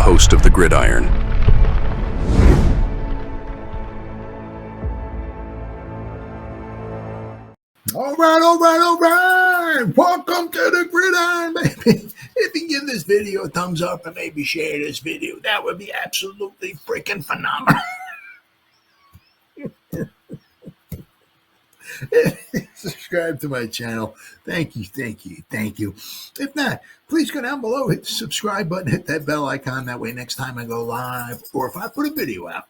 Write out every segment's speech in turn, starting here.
host of the Gridiron. All right. Welcome to the Gridiron, baby. If you give this video a thumbs up and maybe share this video, that would be absolutely freaking phenomenal. Subscribe to my channel. Thank you. If not, please go down below, hit the subscribe button, hit that bell icon. That way next time I go live or if I put a video out,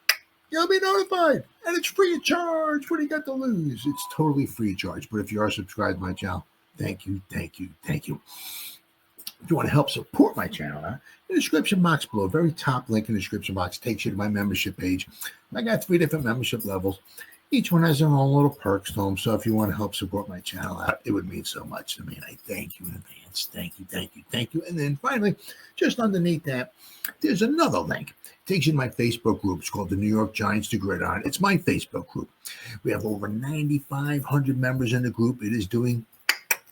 you'll be notified. And it's free of charge. What do you got to lose? It's totally free of charge. But if you are subscribed to my channel, thank you. If you want to help support my channel, the description box below, very top link in the description box, takes you to my membership page. I got 3 different membership levels. Each one has their own little perks to them. So if you want to help support my channel out, it would mean so much to me. And I thank you in advance. Thank you. And then finally, just underneath that, there's another link. It takes you to my Facebook group. It's called the New York Giants to Gridiron. It's my Facebook group. We have over 9,500 members in the group. It is doing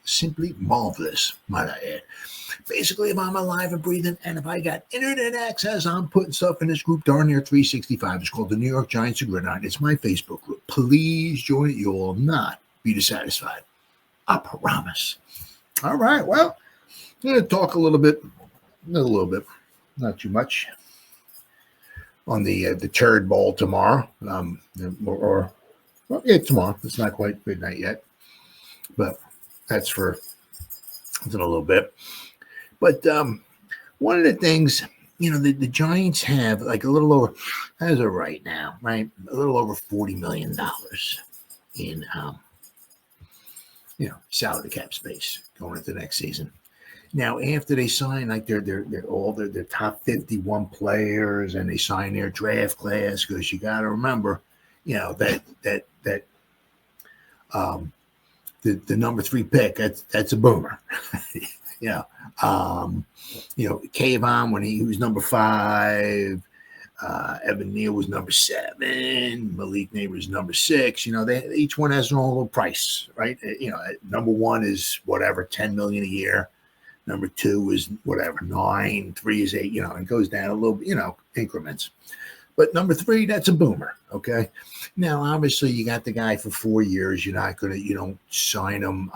simply marvelous, might I add. Basically, if I'm alive and breathing and if I got internet access, I'm putting stuff in this group darn near 365. It's called the New York Giants to Gridiron. It's my Facebook group. Please join it. You will not be dissatisfied. I promise. All right. Well, I'm going to talk a little bit, not too much, on the turd bowl tomorrow. Tomorrow. It's not quite midnight yet, but that's in a little bit. But one of the things, the Giants have like a little over, as of right now, right, a little over $40 million in, salary cap space going into next season. Now, after they sign like their top 51 players and they sign their draft class, because you got to remember, that the number 3 pick, that's a boomer. Kayvon, when he was number 5, Evan Neal was number 7, Malik Neighbors number 6. Each one has their own little price, right? Number 1 is whatever, $10 million a year. Number 2 is whatever, 9, 3 is 8, it goes down a little, increments. But number 3, that's a boomer, okay? Now, obviously, you got the guy for 4 years. You're not going to, you don't sign him,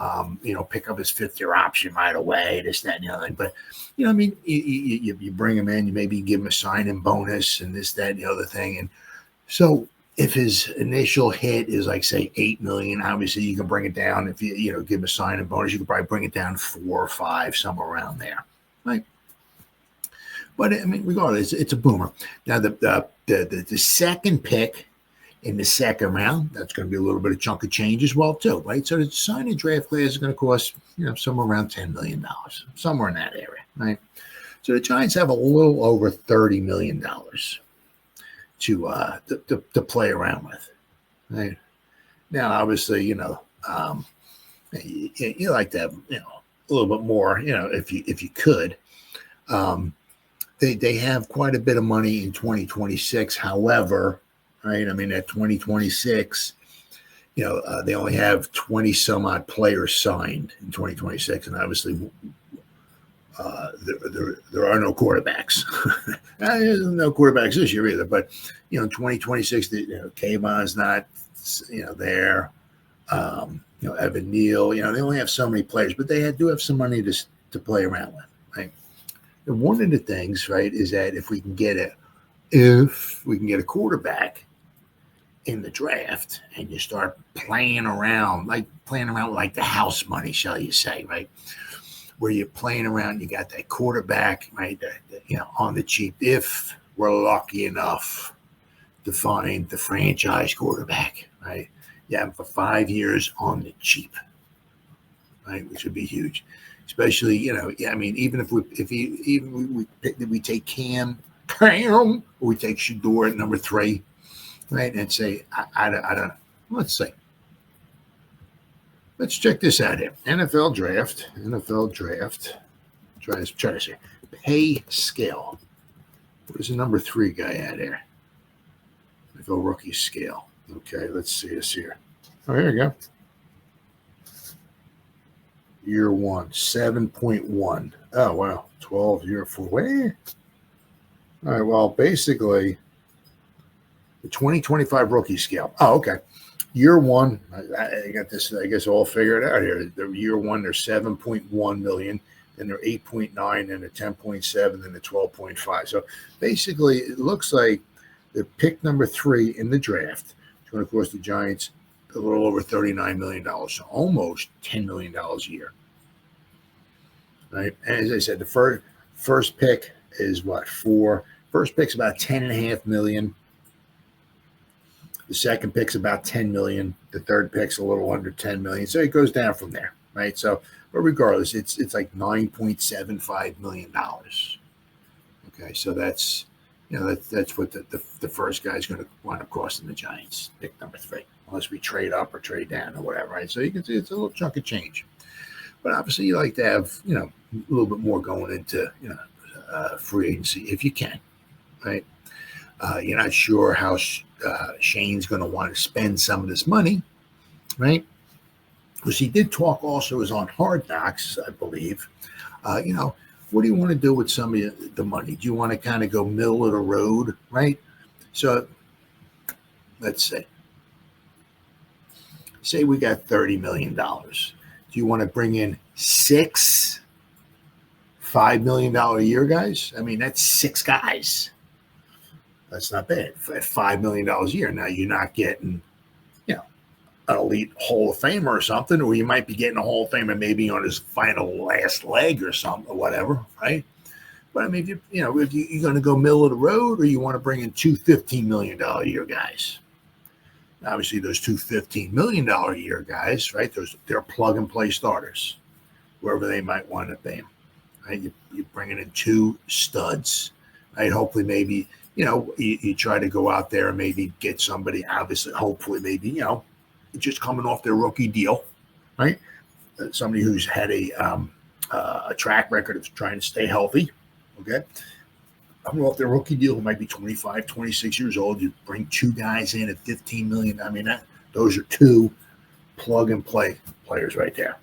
pick up his 5th-year option right away, this, that, and the other thing. But, you bring him in, you maybe give him a sign-in bonus and this, that, and the other thing. And so if his initial hit is like, say, $8 million, obviously, you can bring it down. If you, give him a sign-in bonus, you can probably bring it down 4 or 5, somewhere around there, right? But regardless, it's a boomer. Now, the second pick in the second round, that's going to be a little bit of chunk of change as well, too, right? So the signing draft class is going to cost, somewhere around $10 million, somewhere in that area, right? So the Giants have a little over $30 million to play around with, right? Now, obviously, you like to have, a little bit more, if you could. They have quite a bit of money in 2026. However, right, at 2026, they only have 20 some odd players signed in 2026, and obviously there are no quarterbacks. There's no quarterbacks this year either. But in 2026, Kayvon's not there. Evan Neal. They only have so many players, but they do have some money to play around with, right? And one of the things, right, is that if we can get a quarterback in the draft and you start playing around like the house money, shall you say, right, where you're playing around, you got that quarterback, right, on the cheap, if we're lucky enough to find the franchise quarterback, right, you have him for 5 years on the cheap, right, which would be huge. Especially, even if we take Cam, or we take Shador at number 3, right? And say, I don't. Let's see. Let's check this out here. NFL draft. Try to see. Pay scale. Where's the number 3 guy at here? NFL rookie scale. Okay, let's see this here. Oh, here we go. Year 1, 7.1. Oh, wow. 12 year 4. Wait. All right. Well, basically, the 2025 rookie scale. Oh, okay. Year one, I got this, I guess, all figured out here. The year one, they're 7.1 million, then they're 8.9, then they're 10.7, then they're 12.5. So basically, it looks like the pick number 3 in the draft is going to cost the Giants a little over $39 million, so almost $10 million a year. Right? And as I said, the first pick is what? First pick's about $10.5 million. The second pick's about $10 million. The third pick's a little under $10 million. So it goes down from there, right? So, but regardless, it's like $9.75 million. Okay, so that's that's what the first guy's going to wind up costing the Giants, pick number 3, unless we trade up or trade down or whatever, right? So you can see it's a little chunk of change. But obviously, you like to have a little bit more going into free agency if you can, right? You're not sure how Shane's going to want to spend some of this money, right? Because he did talk also is on Hard Knocks, I believe. What do you want to do with some of the money? Do you want to kind of go middle of the road, right? So let's say we got $30 million. Do you want to bring in 6 $5 million a year guys? I mean, that's 6 guys. That's not bad. At $5 million a year. Now you're not getting, an elite Hall of Famer or something, or you might be getting a Hall of Famer maybe on his final last leg or something, or whatever, right? But I mean, if you're going to go middle of the road, or you want to bring in 2 $15 million a year guys. Obviously, those 2 $15 million a year guys, right? They're plug and play starters, wherever they might want to be. Right? You're bringing in 2 studs, right? Hopefully, maybe you try to go out there and maybe get somebody. Obviously, hopefully, maybe just coming off their rookie deal, right? Somebody who's had a track record of trying to stay healthy. Okay, coming off their rookie deal, who might be 25, 26 years old. You bring 2 guys in at $15 million. I mean, those are 2 plug and play players right there,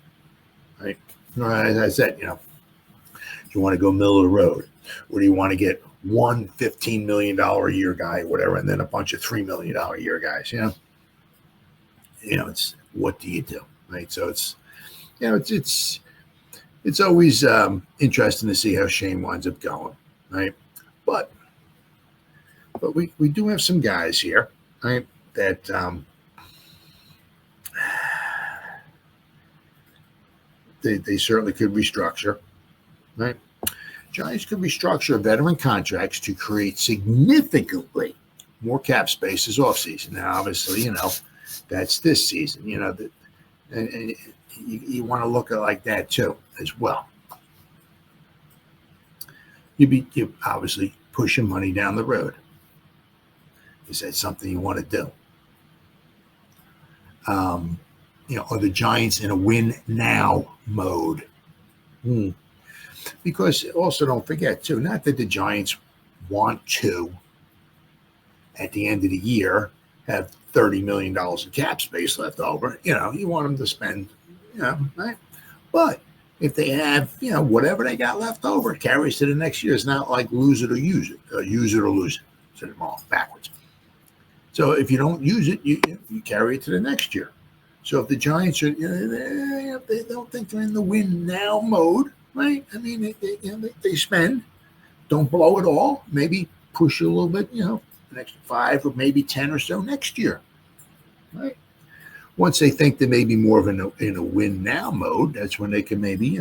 right? As I said, you want to go middle of the road, or do you want to get one $15 million a year guy, or whatever, and then a bunch of $3 million a year guys? It's what do you do, right? So it's always interesting to see how Shane winds up going, right? But we do have some guys here, right, that they certainly could restructure, right? Giants could restructure veteran contracts to create significantly more cap space this offseason. Now, obviously, that's this season, and you want to look at it like that too, as well. You obviously pushing money down the road. Is that something you want to do? Are the Giants in a win now mode? Because also don't forget too, not that the Giants want to, at the end of the year, have $30 million in cap space left over. You want them to spend, right? But if they have, whatever they got left over, it carries to the next year. It's not like lose it or use it, use it or lose it. So they're all backwards. So if you don't use it, you carry it to the next year. So if the Giants are, they don't think they're in the win now mode, right? I mean, they spend, don't blow it all. Maybe push it a little bit, the next 5 or maybe 10 or so next year, right? Once they think they may be more of in a win now mode, that's when they can maybe,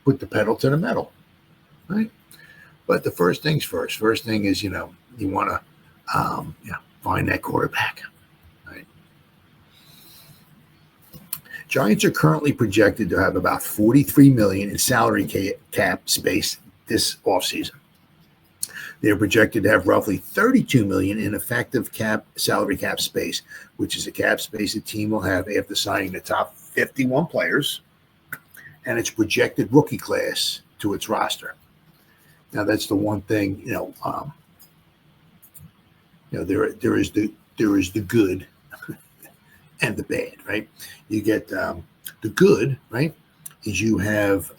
put the pedal to the metal, right? But the first things first. First thing is, you want to, find that quarterback, right? Giants are currently projected to have about $43 million in salary cap space this offseason. They are projected to have roughly $32 million in effective salary cap space, which is a cap space a team will have after signing the top 51 players and its projected rookie class to its roster. Now, that's the one thing, there is the good and the bad, right? You get the good, right, is you have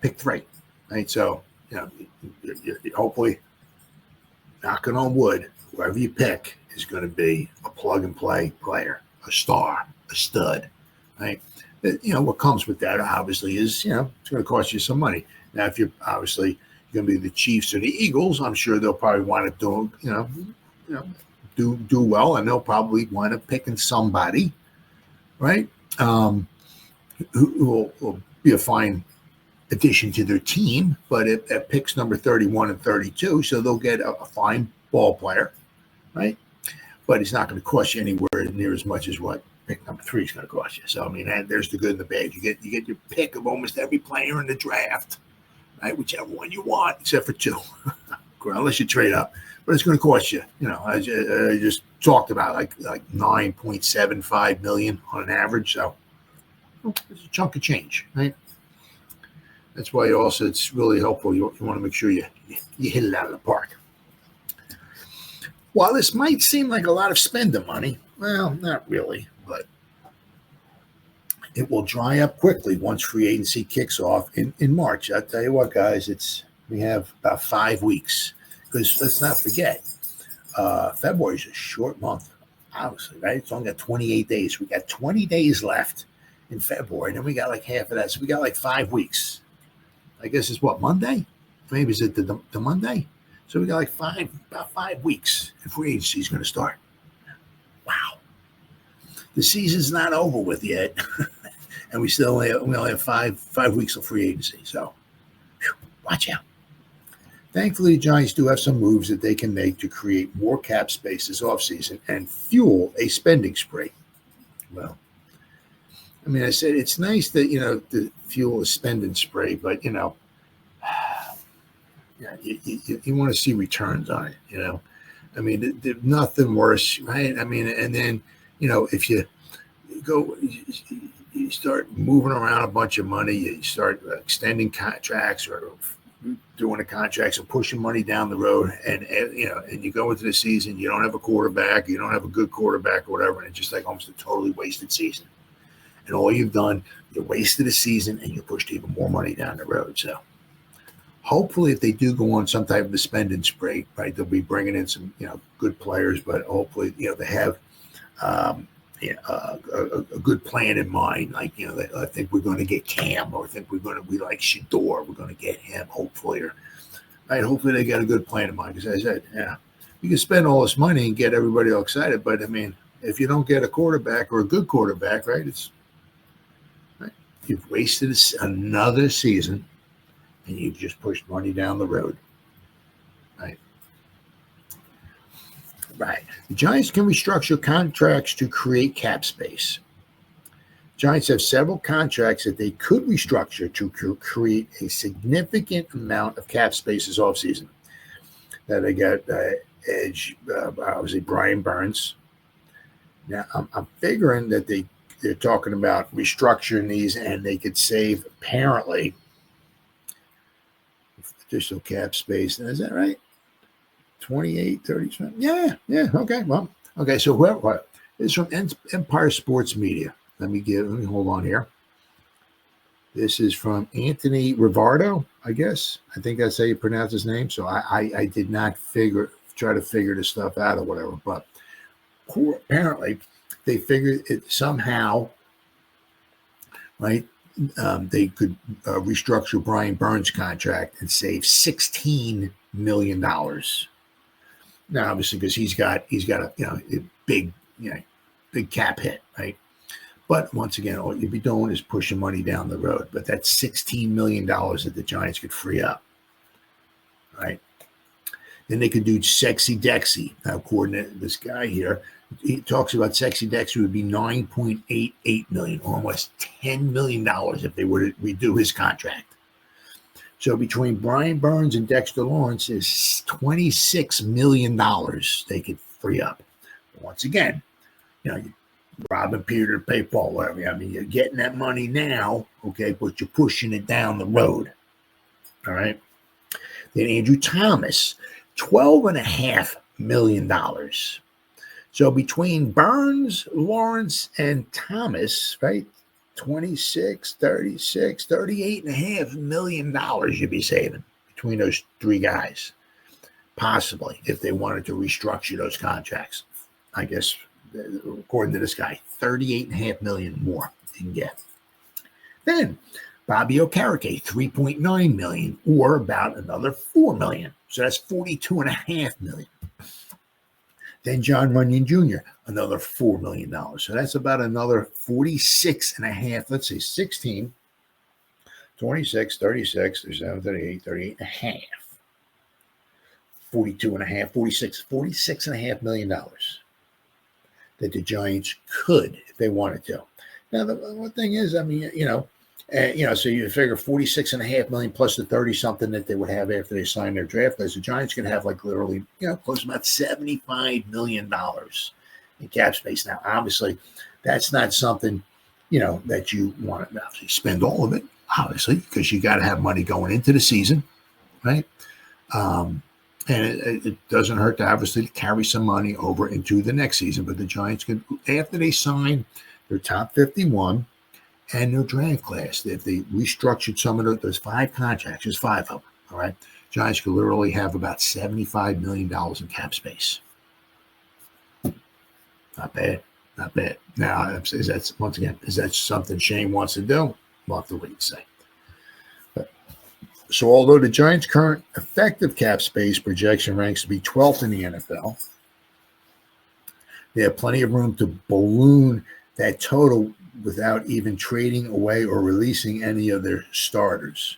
pick 3, right? So hopefully, knocking on wood, whoever you pick is going to be a plug-and-play player, a star, a stud, right? What comes with that, obviously, is, it's going to cost you some money. Now, if you're obviously going to be the Chiefs or the Eagles, I'm sure they'll probably want to do well, and they'll probably wind up picking somebody, right? Who will be a fine addition to their team, but at picks number 31 and 32, so they'll get a fine ball player, right? But it's not going to cost you anywhere near as much as what pick number 3 is going to cost you. So I mean, there's the good and the bad. You get your pick of almost every player in the draft, right? Whichever one you want, except for 2, unless you trade up. But it's going to cost you. I just talked about like $9.75 million on an average. So it's a chunk of change, right? That's why also it's really helpful. You want to make sure you hit it out of the park. While this might seem like a lot of spending money, well, not really, but it will dry up quickly once free agency kicks off in March. I'll tell you what, guys, we have about 5 weeks, because let's not forget, February is a short month, obviously, right? It's only got 28 days. We got 20 days left in February, and then we got like half of that. So we got like 5 weeks. I guess it's what, Monday? Maybe is it the Monday? So we got like about 5 weeks if free agency is going to start. Wow. The season's not over with yet. And we only have five weeks of free agency. So watch out. Thankfully, the Giants do have some moves that they can make to create more cap space this offseason and fuel a spending spree. Well, I mean, I said it's nice that, to fuel a spending spree, but, you want to see returns on it, I mean, there's nothing worse, right? I mean, and then, if you go, you start moving around a bunch of money, you start extending contracts or doing the contracts and pushing money down the road, and you go into the season, you don't have a quarterback, you don't have a good quarterback or whatever, and it's just like almost a totally wasted season. And all you've done, you wasted a season and you pushed even more money down the road. So hopefully if they do go on some type of a spending spree, right, they'll be bringing in some, good players, but hopefully, they have a good plan in mind. Like, I think we're going to get Cam, or I think we like Shador. We're going to get him, hopefully. Hopefully they got a good plan in mind. Because I said, you can spend all this money and get everybody all excited. But, I mean, if you don't get a quarterback or a good quarterback, right, you've wasted another season, and you've just pushed money down the road. Right. The Giants can restructure contracts to create cap space. Giants have several contracts that they could restructure to create a significant amount of cap space this offseason. Now they got edge, obviously Brian Burns. Now I'm figuring that they're talking about restructuring these, and they could save apparently additional cap space. Is that right? 28, 30. Yeah. Okay. Well, okay. So whoever this is from Empire Sports Media. Let me hold on here. This is from Anthony Rivardo, I guess. I think that's how you pronounce his name. So I did not try to figure this stuff out or whatever. But apparently they figured it somehow, right? They could restructure Brian Burns' contract and save $16 million. Now, obviously, because he's got a big cap hit, right? But once again, all you'd be doing is pushing money down the road. But that's $16 million that the Giants could free up, right? Then they could do Sexy Dexy. Now, according to this guy here, he talks about Sexy Dexy would be $9.88 million, almost $10 million if they were to redo his contract. So between Brian Burns and Dexter Lawrence is $26 million they could free up. But once again, you robbing Peter to pay Paul, whatever. I mean, you're getting that money now, okay, but you're pushing it down the road. All right. Then Andrew Thomas, $12.5 million. So between Burns, Lawrence, and Thomas, right? 26, 36, $38.5 million you'd be saving between those three guys, possibly, if they wanted to restructure those contracts. I guess, according to this guy, $38.5 million more you can get. Then Bobby Okereke, $3.9 million, or about another $4 million. So that's $42.5 million. Then John Runyon Jr., another $4 million. So that's about another 46.5. Let's say 16, 26, 36, 37, 38, 38 and a half. 42 and a half, 46, $46.5 million that the Giants could, if they wanted to. Now, the one thing is, I mean, so you figure $46.5 million plus the 30-something that they would have after they sign their draft list. The Giants could have like literally, close to about $75 million in cap space. Now, obviously, that's not something, that you want to obviously spend all of it, obviously, because you got to have money going into the season, right? And it doesn't hurt to obviously carry some money over into the next season. But the Giants could, after they sign their top 51 and their draft class, if they restructured some of those 5 contracts, there's 5 of them, all right? Giants could literally have about $75 million in cap space. Not bad. Not bad. Now, is that something Shane wants to do? We'll have to wait and see. So although the Giants' current effective cap space projection ranks to be 12th in the NFL, they have plenty of room to balloon that total without even trading away or releasing any of their starters.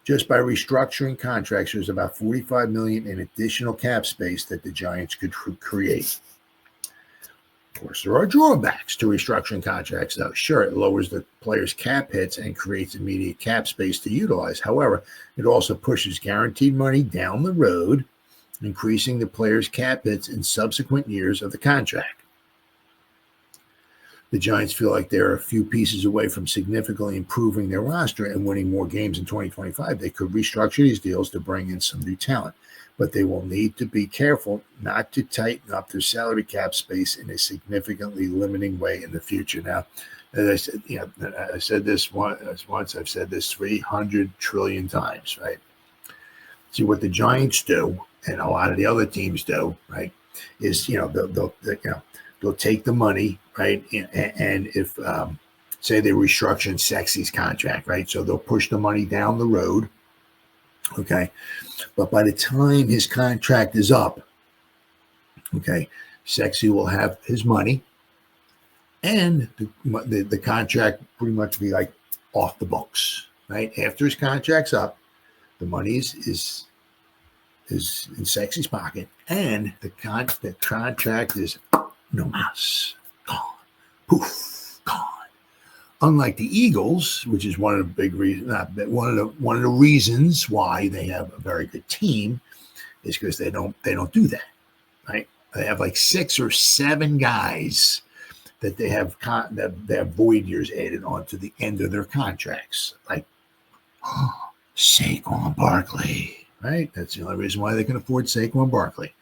Just by restructuring contracts, there's about $45 million in additional cap space that the Giants could create. Of course, there are drawbacks to restructuring contracts, though. Sure, it lowers the players' cap hits and creates immediate cap space to utilize. However, it also pushes guaranteed money down the road, increasing the players' cap hits in subsequent years of the contract. The Giants feel like they're a few pieces away from significantly improving their roster and winning more games in 2025. They could restructure these deals to bring in some new talent, but they will need to be careful not to tighten up their salary cap space in a significantly limiting way in the future. Now, as I said, I said this once, I've said this 300 trillion times, right? See, what the Giants do, and a lot of the other teams do, right, is, they'll take the money, right, and if, say they're restructuring Sexy's contract, right, so they'll push the money down the road, okay, but by the time his contract is up, okay, Sexy will have his money, and the contract pretty much be like off the books, right? After his contract's up, the money is in Sexy's pocket, and the contract is no mas, gone, poof, gone. Unlike the Eagles, which is one of the big reasons, one of the reasons why they have a very good team, is because they don't do that, right? They have like 6 or 7 guys that they have void years added on to the end of their contracts, like Saquon Barkley, right? That's the only reason why they can afford Saquon Barkley.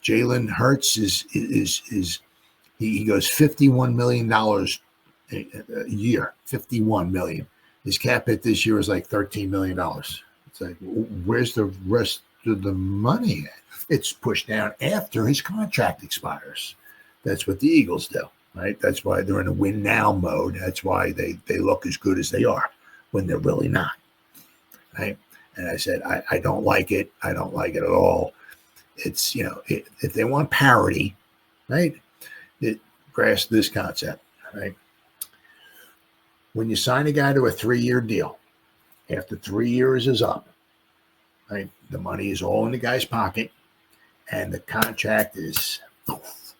Jalen Hurts he goes $51 million a year, $51 million. His cap hit this year is like $13 million. It's like, where's the rest of the money at? It's pushed down after his contract expires. That's what the Eagles do, right? That's why they're in a win now mode. That's why they look as good as they are when they're really not, right? And I said, I don't like it. I don't like it at all. It's, if they want parity, right, grasp this concept, right? When you sign a guy to a 3-year deal, after 3 years is up, right, the money is all in the guy's pocket, and the contract is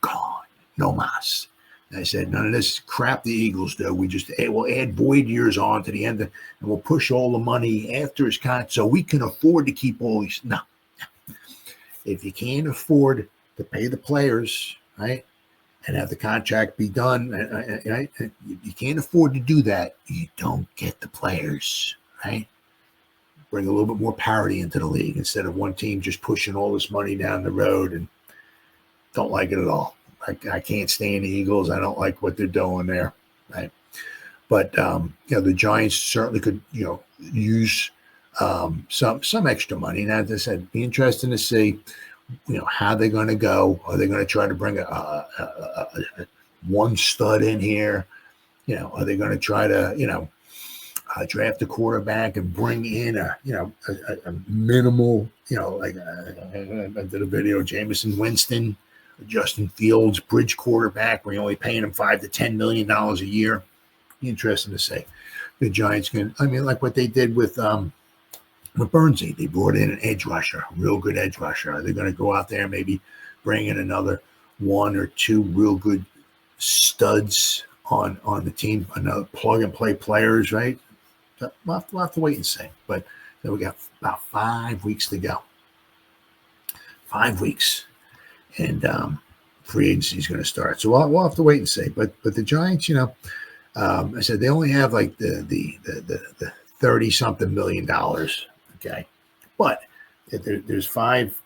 gone, no mas. And I said, none of this crap the Eagles do. We'll add void years on to the end, and we'll push all the money after his contract so we can afford to keep all these. No. If you can't afford to pay the players, right, and have the contract be done, right, you can't afford to do that, you don't get the players, right? Bring a little bit more parity into the league instead of one team just pushing all this money down the road, and don't like it at all. I can't stand the Eagles. I don't like what they're doing there, right? But, the Giants certainly could, use some extra money. And as I said, be interesting to see, how they're going to go. Are they going to try to bring a one stud in here? Are they going to try to, draft a quarterback and bring in a minimal, like I did a video, Jameson Winston, Justin Fields, bridge quarterback, where you're only paying him $5 to $10 million a year. Be interesting to say. The Giants like what they did with Bernsey. They brought in an edge rusher, a real good edge rusher. Are they going to go out there and maybe bring in another one or two real good studs on the team, another plug and play players, right? So we'll have to wait and see. But then we got about 5 weeks to go. 5 weeks. And free agency is going to start. So we'll have to wait and see. But the Giants, I said they only have like the 30-something million dollars. Okay. But there's 5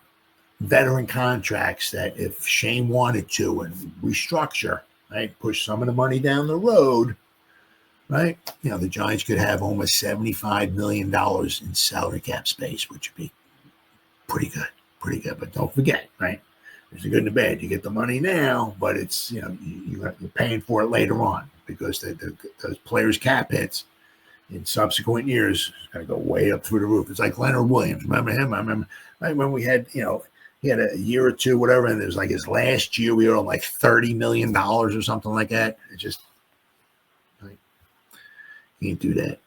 veteran contracts that if Shane wanted to and restructure, right, push some of the money down the road, right, the Giants could have almost $75 million in salary cap space, which would be pretty good. But don't forget, right, there's the good and the bad. You get the money now, but it's, you're paying for it later on because those players' cap hits in subsequent years is going to go way up through the roof. It's like Leonard Williams. Remember him? I remember when we had, he had a year or two, whatever, and it was like his last year, we were on like $30 million or something like that. It just, like, can't do that.